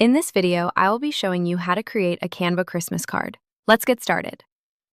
In this video, I will be showing you how to create a Canva Christmas card. Let's get started.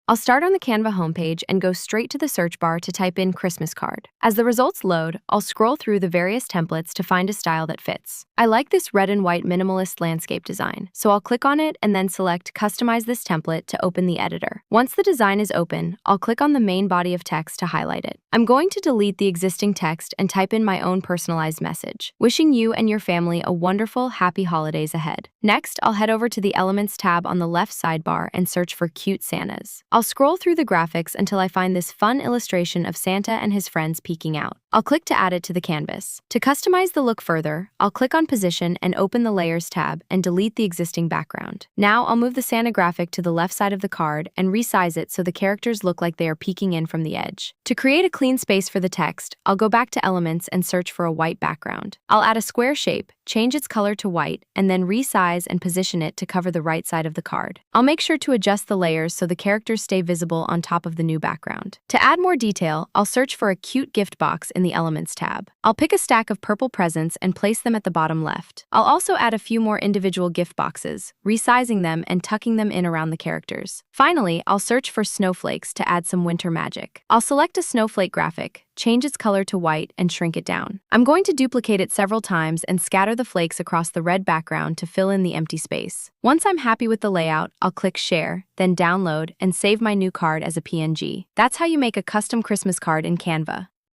I'll start on the Canva homepage and go straight to the search bar to type in Christmas card. As the results load, I'll scroll through the various templates to find a style that fits. I like this red and white minimalist landscape design, so I'll click on it and then select Customize this template to open the editor. Once the design is open, I'll click on the main body of text to highlight it. I'm going to delete the existing text and type in my own personalized message, wishing you and your family a wonderful, happy holidays ahead. Next, I'll head over to the Elements tab on the left sidebar and search for cute Santas. I'll scroll through the graphics until I find this fun illustration of Santa and his friends peeking out. I'll click to add it to the canvas. To customize the look further, I'll click on Position and open the Layers tab and delete the existing background. Now I'll move the Santa graphic to the left side of the card and resize it so the characters look like they are peeking in from the edge. To create a clean space for the text, I'll go back to Elements and search for a white background. I'll add a square shape, change its color to white, and then resize and position it to cover the right side of the card. I'll make sure to adjust the layers so the characters stay visible on top of the new background. To add more detail, I'll search for a cute gift box in the Elements tab. I'll pick a stack of purple presents and place them at the bottom left. I'll also add a few more individual gift boxes, resizing them and tucking them in around the characters. Finally, I'll search for snowflakes to add some winter magic. I'll select a snowflake graphic, change its color to white, and shrink it down. I'm going to duplicate it several times and scatter the flakes across the red background to fill in the empty space. Once I'm happy with the layout, I'll click Share, then Download, and save my new card as a PNG. That's how you make a custom Christmas card in Canva.